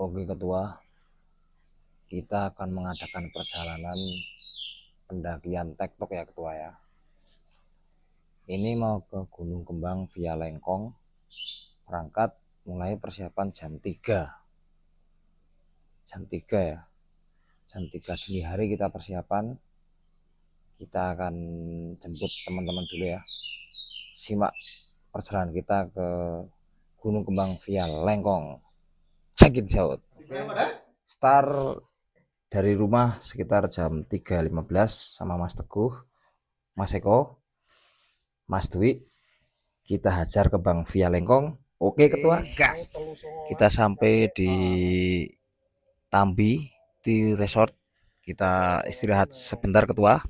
Oke ketua, kita akan mengadakan perjalanan pendakian tektok ya ketua ya. Ini mau ke Gunung Kembang via Lengkong, berangkat mulai persiapan jam 3 ya. Jam 3 dini hari kita persiapan. Kita akan jemput teman-teman dulu ya. Simak perjalanan kita ke Gunung Kembang via Lengkong. Check it out. Start dari rumah sekitar jam 3.15 sama Mas Teguh, Mas Eko, Mas Dwi. Kita hajar ke Bang via Lengkong. Oke ketua, gas. Kita sampai di Tambi di resort. Kita istirahat sebentar ketua.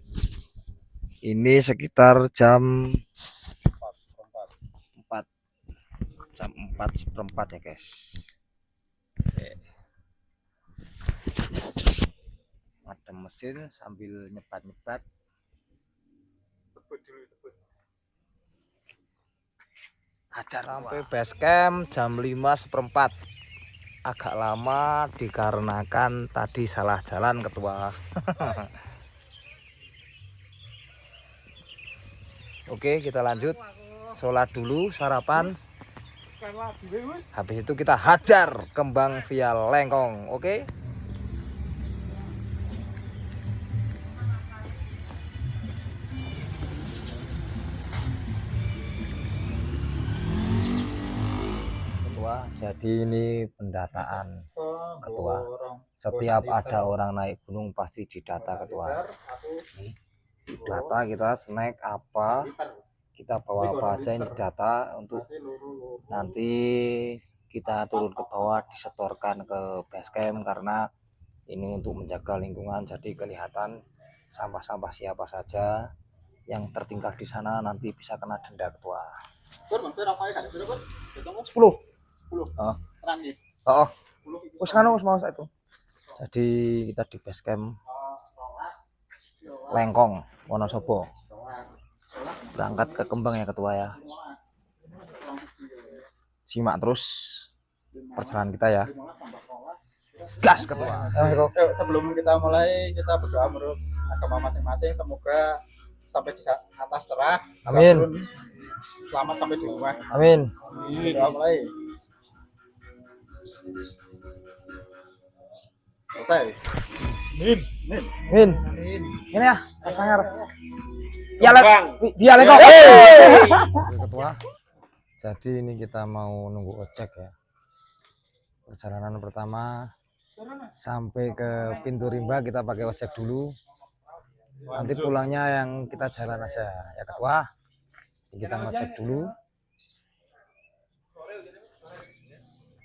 Ini sekitar jam 4 ya guys. Ngadem mesin sambil nyebat-nyebat. Hajar sampai base camp jam 5:15. Agak lama dikarenakan tadi salah jalan ketua. Oke, kita lanjut. Sholat dulu, sarapan. Habis itu kita hajar Kembang via Lengkong. Oke. Ketua, jadi ini pendataan ketua. Setiap ada orang naik gunung pasti didata ketua. Data kita snack apa, kita bawa apa aja ini data untuk nanti kita turun ke bawah disetorkan ke base camp, karena ini untuk menjaga lingkungan, jadi kelihatan sampah-sampah siapa saja yang tertinggal di sana nanti bisa kena denda ketua. 10. Oh, mau itu. Jadi kita di base camp Lengkong, Wonosobo. Berangkat ke Kembang ya ketua ya. Simak terus perjalanan kita ya. Gas ketua. Sebelum kita mulai, kita berdoa menurut agama masing-masing, semoga sampai di atas cerah. Amin. Selamat sampai di rumah. Amin. Doa mulai. Selesai. Min. Ini ya, sangar. Ya dia Lengkong. Ketua. Jadi ini kita mau nunggu ojek ya. Perjalanan pertama sampai ke pintu rimba kita pakai ojek dulu. Nanti pulangnya yang kita jalan aja ya ketua. Kita ngojek dulu.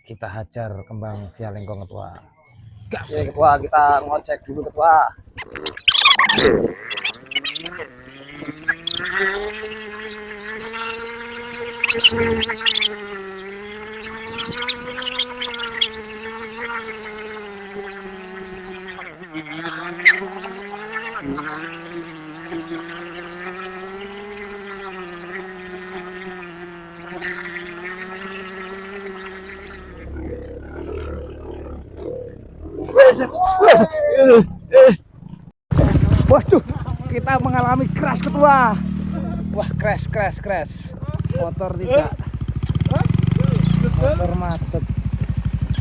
Kita hajar Kembang via Lengkong ketua. Gas ya ketua, kita ngocek dulu ketua. Waduh, kita mengalami crash ketua. Wah, crash. Motor tidak. Motor macet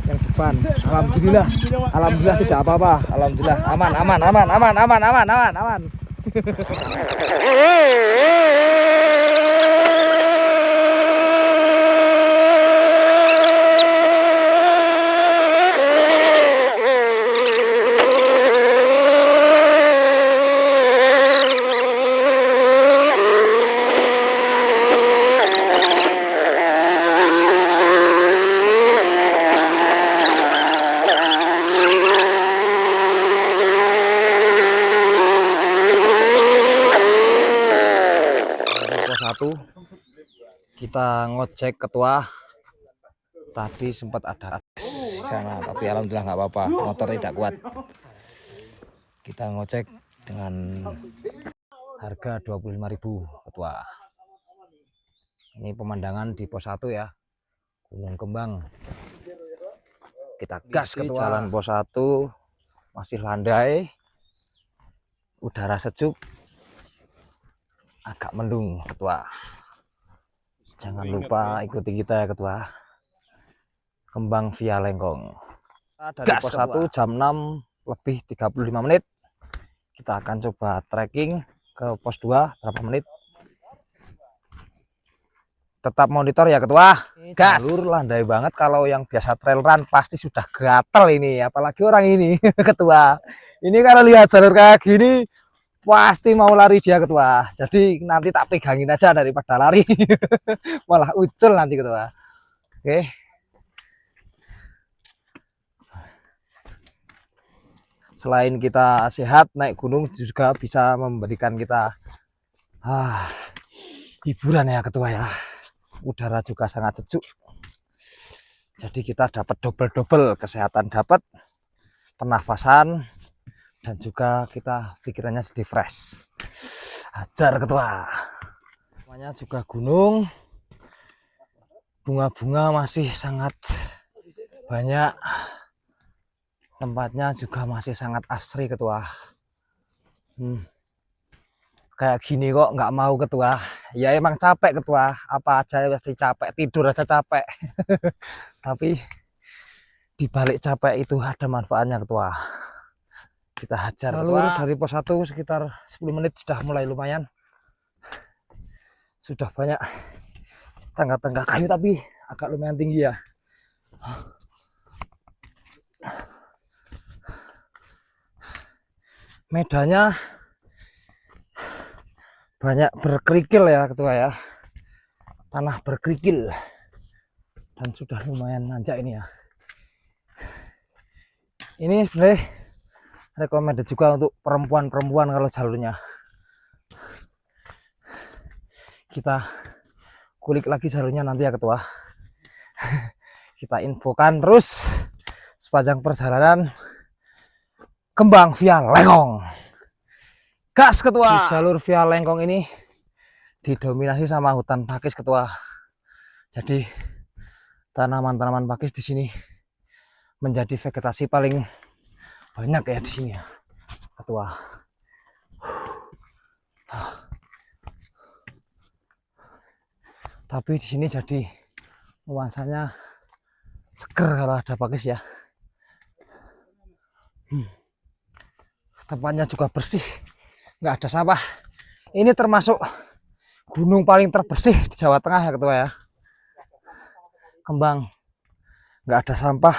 yang depan. Alhamdulillah tidak apa-apa. Alhamdulillah aman. Kita ngecek ketua, tadi sempat ada di sana, tapi alhamdulillah nggak apa-apa, motor tidak kuat. Kita ngecek dengan harga 25.000 ketua. Ini pemandangan di pos 1 ya, Gunung Kembang. kita gas ke jalan pos 1, masih landai, udara sejuk, agak mendung ketua. Jangan lupa ikuti kita ya ketua. Kembang via Lengkong. Dari pos 1 jam 6 lebih 35 menit. Kita akan coba trekking ke pos 2 berapa menit. Tetap monitor ya ketua. Gas. Jalur landai banget, kalau yang biasa trail run pasti sudah gatel ini, apalagi orang ini ketua. Ini kalau lihat jalur kayak gini pasti mau lari dia ketua. Jadi nanti tak pegangin aja daripada lari. Malah ucul nanti ketua. Oke. Selain kita sehat, naik gunung juga bisa memberikan kita hiburan ya ketua ya. Udara juga sangat sejuk, jadi kita dapat double kesehatan, dapat pernafasan, dan juga kita pikirannya jadi fresh. Hajar ketua. Namanya juga gunung, bunga-bunga masih sangat banyak, tempatnya juga masih sangat asri ketua. Kayak gini kok nggak mau ketua, ya emang capek ketua, apa aja pasti capek, tidur aja capek. Tapi dibalik capek itu ada manfaatnya ketua. Kita hajar jalur ketua. Dari pos 1 sekitar 10 menit sudah mulai lumayan, sudah banyak tangga-tangga kayu tapi agak lumayan tinggi ya. Medannya banyak berkerikil ya ketua ya, tanah berkerikil, dan sudah lumayan nanjak ini ya. Ini sebenarnya recommended juga untuk perempuan-perempuan kalau jalurnya. Kita kulik lagi jalurnya nanti ya ketua. Kita infokan terus sepanjang perjalanan Kembang via Lengkong. Gas ketua. Di jalur via Lengkong ini didominasi sama hutan pakis ketua. Jadi tanaman-tanaman pakis di sini menjadi vegetasi paling banyak ya di sini ya ketua. Tapi di sini jadi nuansanya seger kalau ada pakis ya. Tempatnya juga bersih, nggak ada sampah. Ini termasuk gunung paling terbersih di Jawa Tengah ya ketua ya. Kembang, nggak ada sampah,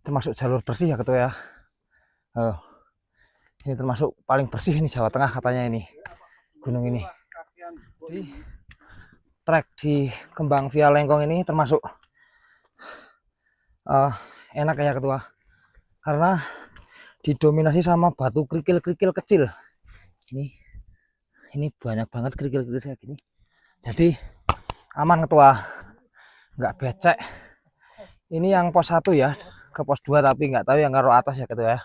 termasuk jalur bersih ya ketua ya. Ini termasuk paling bersih ini Jawa Tengah katanya ini gunung ini. Jadi trek di Kembang via Lengkong ini termasuk enak ya ketua, karena didominasi sama batu kerikil-kerikil kecil. Ini banyak banget kerikil-kerikil kayak gini. Jadi aman ketua, nggak becek. Ini yang pos 1 ya, ke pos 2 tapi nggak tahu yang karo atas ya ketua ya.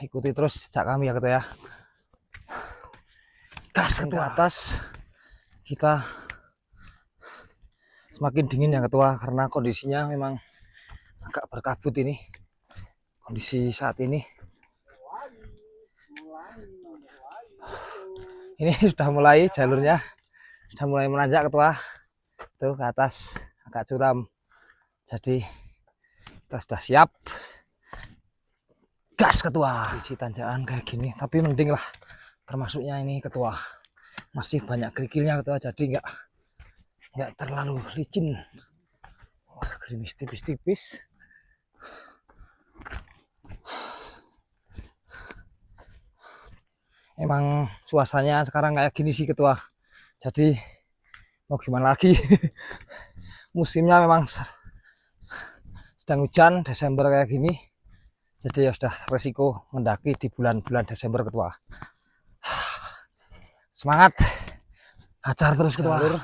Ikuti terus jejak kami ya ketua ya. Gas ketua. Atas kita semakin dingin ya ketua, karena kondisinya memang agak berkabut ini kondisi saat ini. Ini sudah mulai jalurnya, sudah mulai menanjak ketua, tuh ke atas agak curam, jadi kita sudah siap gas ketua. Isi tanjakan kayak gini tapi mending lah, termasuknya ini ketua masih banyak kerikilnya ketua, jadi nggak terlalu licin. Wah, gerimis tipis-tipis. Emang suasananya sekarang kayak gini sih ketua, jadi mau gimana lagi. Musimnya memang sedang hujan Desember kayak gini, jadi ya sudah resiko mendaki di bulan-bulan Desember ketua. Semangat, hajar terus ketua.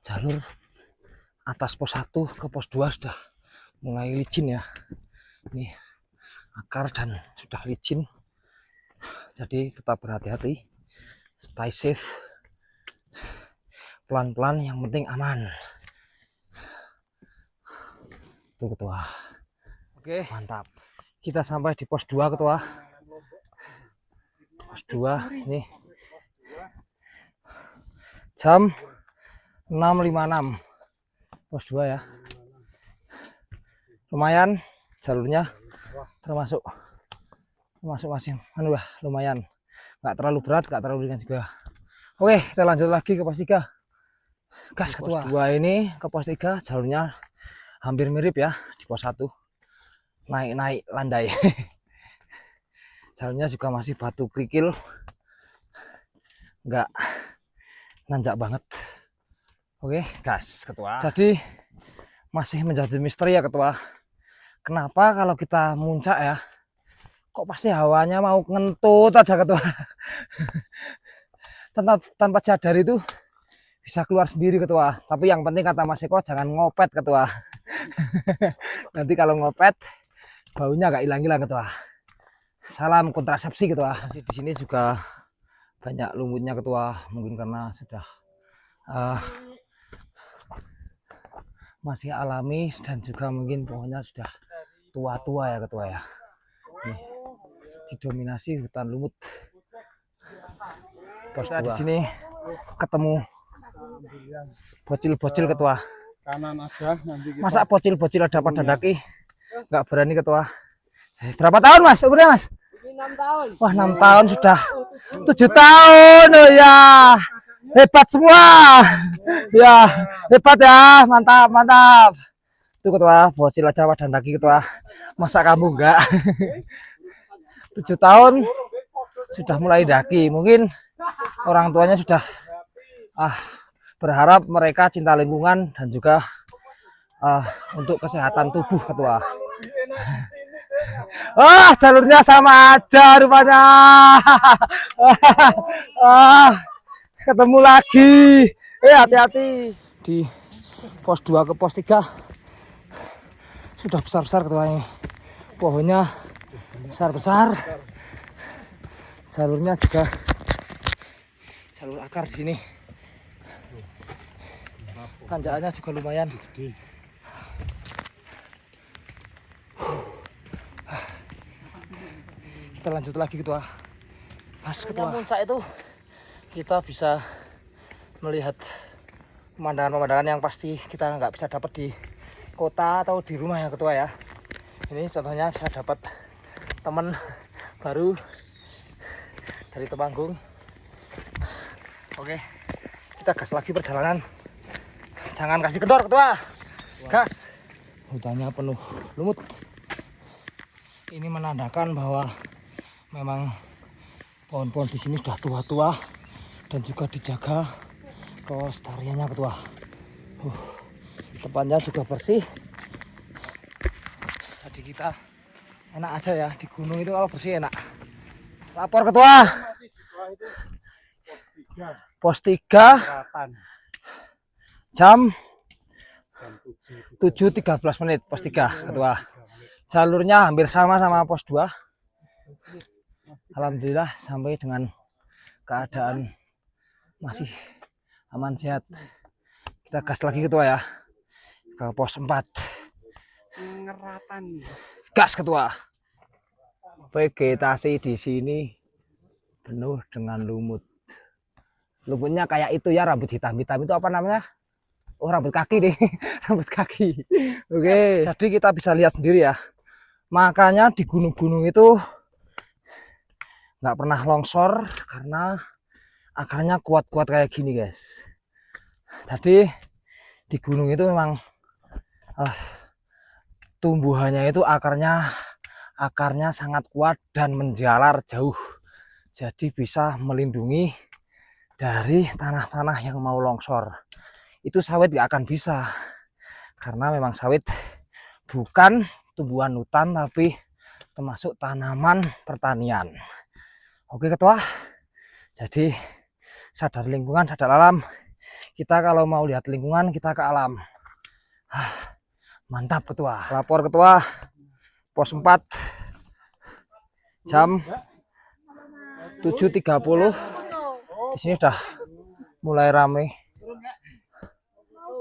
Jalur atas pos 1 ke pos 2 sudah mulai licin ya, ini akar dan sudah licin, jadi tetap berhati-hati, stay safe, pelan-pelan yang penting aman. Tuh ketua. Oke, mantap. Kita sampai di pos 2 ketua. Pos 2 ini jam 6.56. Pos 2 ya. Lumayan jalurnya termasuk masih lumayan. Nggak terlalu berat, nggak terlalu ringan juga. Oke, kita lanjut lagi ke pos 3. Gas ketua. Pos 2 ini ke pos 3 jalurnya hampir mirip ya di pos 1. Naik landai. Jalurnya juga masih batu kerikil, nggak nanjak banget. Oke, gas ketua. Jadi masih menjadi misteri ya ketua, kenapa kalau kita muncak ya kok pasti hawanya mau ngentut aja ketua. tanpa sadar itu bisa keluar sendiri ketua. Tapi yang penting kata Mas Eko jangan ngopet ketua. Nanti kalau ngopet baunya agak hilang-hilang ketua. Salam kontrasepsi ketua. Di sini juga banyak lumutnya ketua, mungkin karena sudah masih alami dan juga mungkin pohonnya sudah tua-tua ya ketua ya. Nih, didominasi hutan lumut. Pos di sini ketemu bocil-bocil ketua. Kanan aja nanti kita. Masa bocil-bocil ada pada daki? Nggak berani ketua. Berapa tahun mas umurnya mas? 6 tahun. Wah 6 tahun sudah. 7 tahun oh ya. Hebat semua. Ya hebat ya. Mantap mantap. Itu ketua bocil aja pada daki ketua. Masa kamu enggak? 7 tahun sudah mulai daki. Mungkin orang tuanya sudah berharap mereka cinta lingkungan dan juga untuk kesehatan tubuh ketua. Jalurnya sama aja rupanya. Ketemu lagi. Hati-hati. Di pos 2 ke pos 3 sudah besar-besar ketua ini. Pohonnya besar-besar. Jalurnya juga jalur akar di sini. Tanjakannya juga lumayan. Kita lanjut lagi ketua. Pas ketua puncak itu kita bisa melihat pemandangan-pemandangan yang pasti kita nggak bisa dapat di kota atau di rumah ya ketua ya. Ini contohnya saya dapat teman baru dari Temanggung. Oke, kita gas lagi perjalanan. Jangan kasih kendor ketua. Gas. Hutannya penuh lumut. Ini menandakan bahwa memang pohon-pohon di sini sudah tua-tua dan juga dijaga kelestariannya ketua. Tempatnya juga bersih. Jadi kita enak aja ya di gunung itu kalau bersih enak. Lapor ketua. Pos 3 jam 7.13 menit pos 3 ketua. Jalurnya hampir sama pos 2. Alhamdulillah sampai dengan keadaan masih aman sehat. Kita gas lagi ketua ya ke pos 4. Gas ketua. Vegetasi di sini penuh dengan lumut. Lumutnya kayak itu ya, rambut hitam-hitam itu apa namanya? Oh rambut kaki deh. Rambut kaki. Oke. Jadi kita bisa lihat sendiri ya. Makanya di gunung-gunung itu nggak pernah longsor karena akarnya kuat-kuat kayak gini guys. Jadi di gunung itu memang tumbuhannya itu akarnya sangat kuat dan menjalar jauh. Jadi bisa melindungi dari tanah-tanah yang mau longsor. Itu sawit nggak akan bisa karena memang sawit bukan tumbuhan hutan tapi termasuk tanaman pertanian. Oke ketua, jadi sadar lingkungan, sadar alam. Kita kalau mau lihat lingkungan kita ke alam. Mantap ketua. Lapor ketua. Pos 4 jam 7.30. Di sini sudah mulai ramai.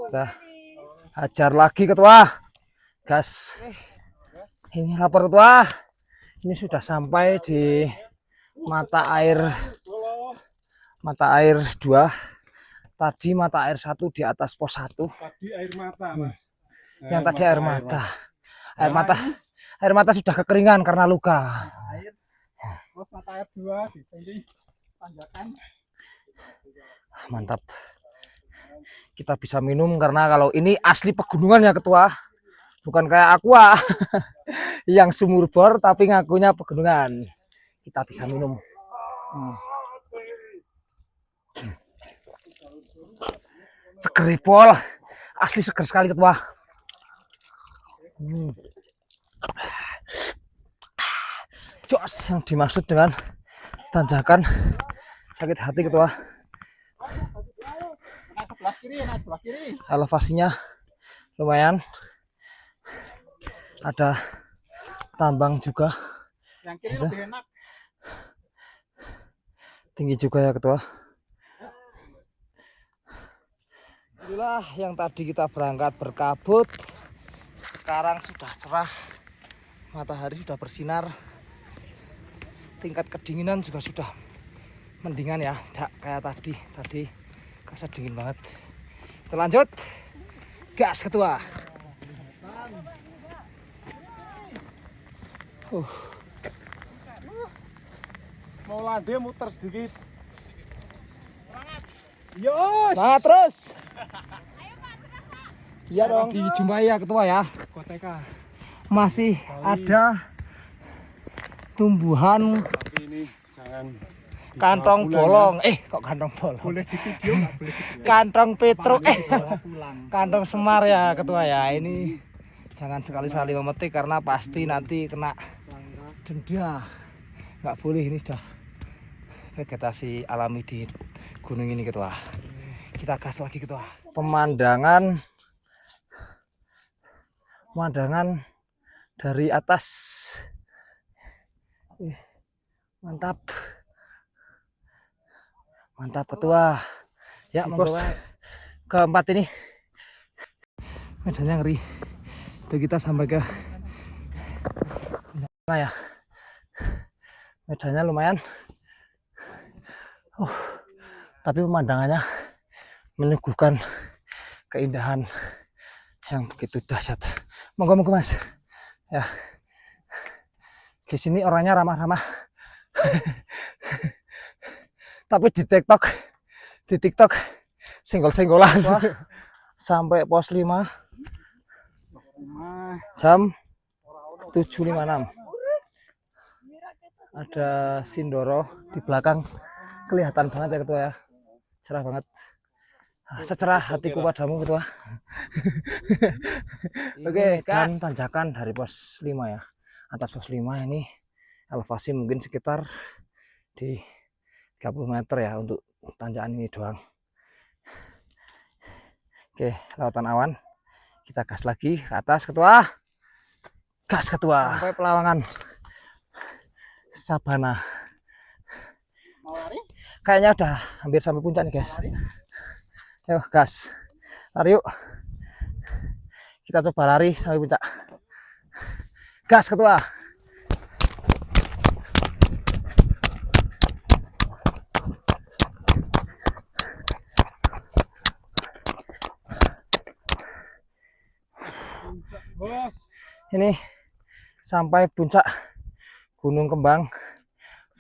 Kita hajar lagi ketua. gas. Ini lapor ketua. Ini sudah sampai di mata air 2. Tadi mata air 1 di atas pos 1. Tadi air mata, Mas. Yang tadi air mata. Air mata sudah kekeringan karena luka. Terus mata air 2 di sini tanjakan. Mantap. Kita bisa minum karena kalau ini asli pegunungan ya ketua. Bukan kayak aqua yang sumur bor tapi ngakunya pegunungan. Kita bisa minum. Seger pol, asli seger sekali ketua. Jos yang dimaksud dengan tanjakan sakit hati ketua. Naik sebelah kiri. Elevasinya lumayan. Ada tambang juga. Yang kiri lebih enak. Tinggi juga ya ketua. Inilah yang tadi kita berangkat berkabut. Sekarang sudah cerah. Matahari sudah bersinar. Tingkat kedinginan juga sudah mendingan ya. Tidak kayak tadi. Tadi kerasa dingin banget. Kita lanjut. Gas ketua. Mau landai muter sedikit. Semangat terus. Iya dong. Dijumpai ya ketua ya. Koteka. Masih ada tumbuhan Tapi ini jangan kantong bolong. Kok kantong bolong? Boleh di video nggak boleh di video. Kantong petruk. Pulang. Kantong semar ya ketua ya. Ini jangan sekali-sekali memetik karena pasti nanti kena denda. Nggak boleh, ini sudah vegetasi alami di gunung ini ketua. Kita gas lagi ketua. Pemandangan dari atas. Mantap. Mantap ketua. Ya monggo keempat ini. Medannya ngeri. Itu kita sampai ke ya. Medannya lumayan. Tapi pemandangannya menyuguhkan keindahan yang begitu dahsyat. Monggo Mas. Ya. Di sini orangnya ramah-ramah. Tapi di TikTok senggol-senggolan. Sampai pos 5 jam 7.56. Ada Sindoro di belakang, kelihatan banget ya ketua ya, cerah banget. Secerah hatiku padamu ketua. Oke, dan tanjakan dari pos 5 ya. Atas pos 5 ini elevasi mungkin sekitar di 30 meter ya untuk tanjakan ini doang. Oke, lautan awan. Kita gas lagi ke atas ketua. Gas ketua. Sampai Pelawangan Sabana. Mau lari? Kayaknya udah hampir sampai puncak nih guys. Ayo gas. Lari yuk. Kita coba lari sampai puncak. Gas ketua. Bos. Ini sampai puncak Gunung Kembang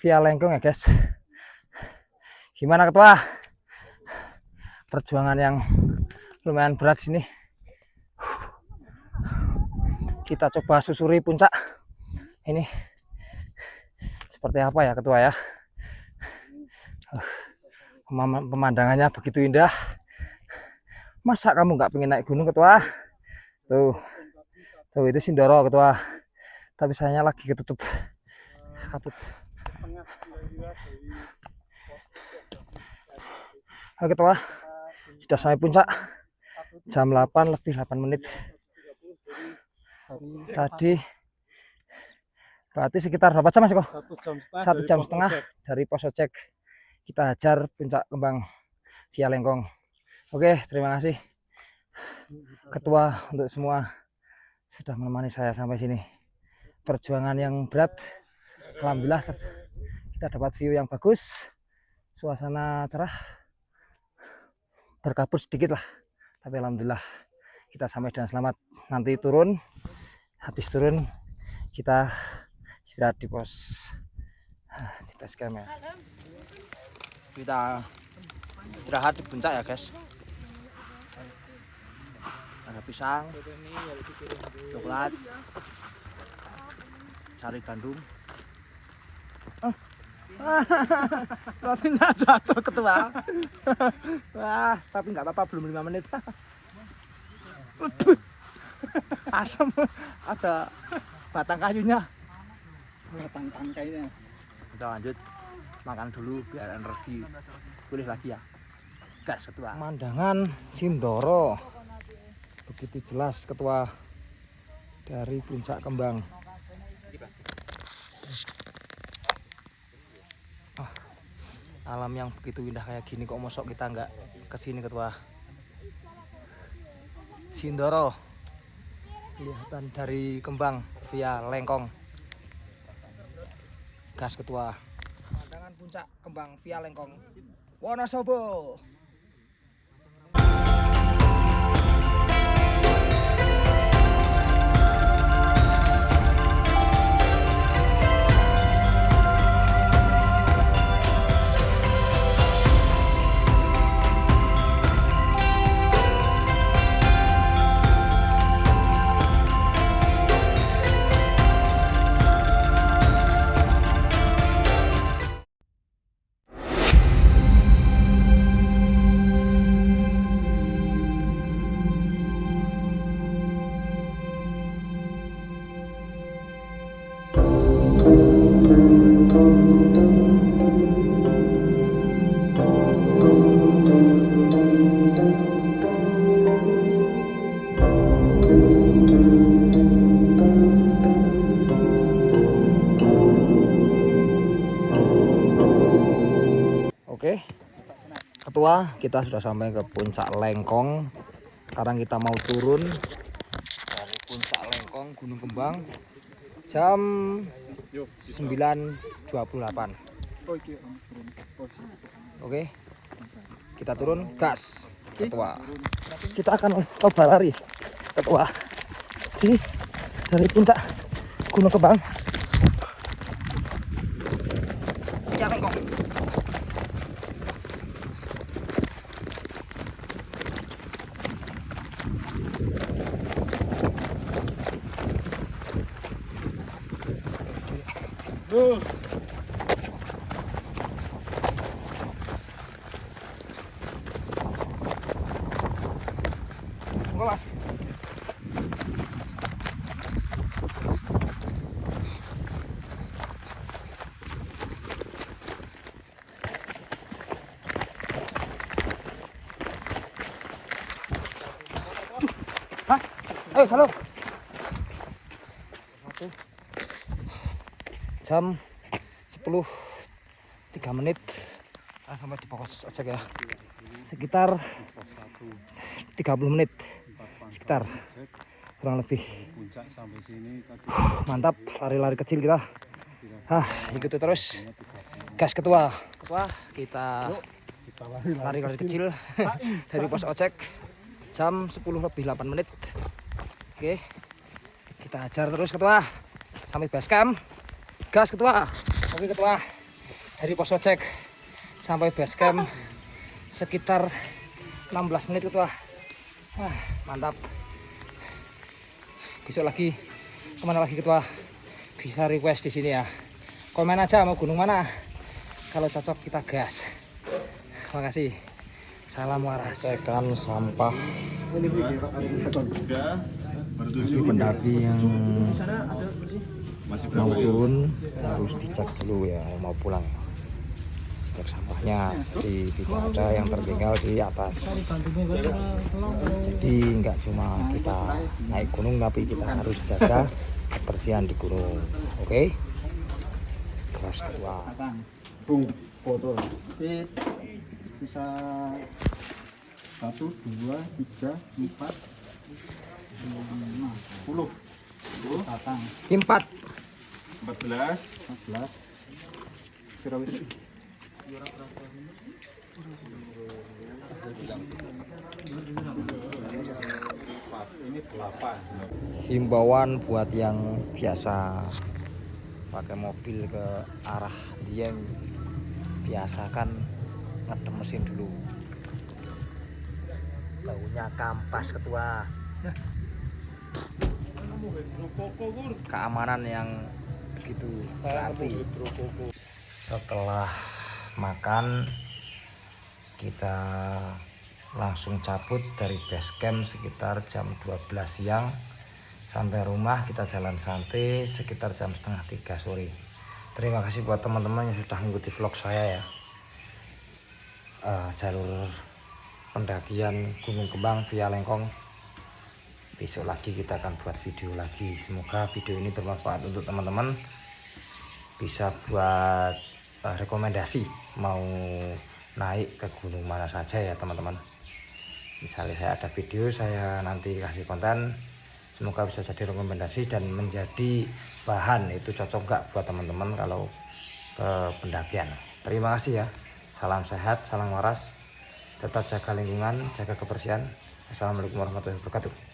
via Lengkung ya guys. Gimana ketua? Perjuangan yang lumayan berat sini. Kita coba susuri puncak. Ini seperti apa ya ketua ya? Pemandangannya begitu indah. Masa kamu nggak pengen naik gunung ketua? Tuh itu Sindoro ketua. Tapi sayangnya lagi ketutup kabut. Oke ketua, sudah sampai puncak jam 8 lebih 8 menit. Tadi berarti sekitar berapa jam mas kok? 1 jam setengah dari pos ojek. Kita hajar puncak Kembang via Lengkong. Oke, terima kasih ketua untuk semua sudah menemani saya sampai sini. Perjuangan yang berat, alhamdulillah kita dapat view yang bagus, suasana cerah, berkabut sedikit lah, tapi alhamdulillah kita sampai dengan selamat. Nanti turun, habis turun kita istirahat di base camp ya. Kita istirahat di puncak ya guys. Ada pisang, coklat, sari gandum. Rotinya jatuh ketua. Wah, tapi nggak apa-apa, belum 5 menit. Asam, ada batang kayunya. Batang tangkainya. Kita lanjut makan dulu biar energi pulih lagi ya. Gas ketua. Pemandangan Sindoro begitu jelas ketua dari puncak Kembang. Alam yang begitu indah kayak gini kok mosok kita nggak kesini ketua. Sindoro kelihatan dari Kembang via Lengkong. Gas ketua. Pemandangan puncak Kembang via Lengkong, Wonosobo. Oke, ketua, kita sudah sampai ke puncak Lengkong. Sekarang kita mau turun dari puncak Lengkong Gunung Kembang jam 9.28. Oke, kita turun, gas ketua. Kita akan coba lari ketua ini dari puncak Gunung Kembang ya Lengkong. Enggak mas. Hah? Ayo salam. Jam 10.03 sampai di pos ojek ya. Sekitar 30 menit. Sekitar kurang lebih. Puncak sampai sini tadi. Mantap, lari-lari kecil kita. Ikuti terus. Gas ketua. Ketua, kita lari-lari kecil dari pos ojek jam 10:08. Oke. Kita hajar terus ketua sampai base camp. Gas ketua. Oke ketua. Dari pos ojek sampai base camp sekitar 16 menit ketua. Mantap. Besok lagi kemana lagi ketua? Bisa request di sini ya. Komen aja mau gunung mana. Kalau cocok kita gas. Terima kasih. Salam waras. Tekan sampah. Bagi pendaki yang mau turun harus dicek dulu ya, mau pulang. Cek sampahnya, jadi tidak ada yang tertinggal di atas. Jadi nggak cuma kita naik gunung, tapi kita harus jaga kebersihan di gunung. Oke? Terus kedua. Bung, foto. Bisa 1, 2, 3, 4, 5, 10 10. Tatang Empat. 14. 14. Kira wis. Ini 8. Himbauan buat yang biasa pakai mobil ke arah Dieng, biasakan ngedem mesin dulu. Baunya kampas ketua. Keamanan yang begitu berarti. Setelah makan kita langsung cabut dari base camp sekitar jam 12 siang. Sampai rumah kita jalan santai sekitar jam setengah 3 sore. Terima kasih buat teman-teman yang sudah mengikuti vlog saya ya. Jalur pendakian Gunung Kembang via Lengkong. Besok lagi kita akan buat video lagi. Semoga video ini bermanfaat untuk teman-teman, bisa buat rekomendasi mau naik ke gunung mana saja ya teman-teman. Misalnya saya ada video, saya nanti kasih konten, semoga bisa jadi rekomendasi dan menjadi bahan itu cocok nggak buat teman-teman kalau ke pendakian. Terima kasih ya. Salam sehat, salam waras, tetap jaga lingkungan, jaga kebersihan. Assalamualaikum warahmatullahi wabarakatuh.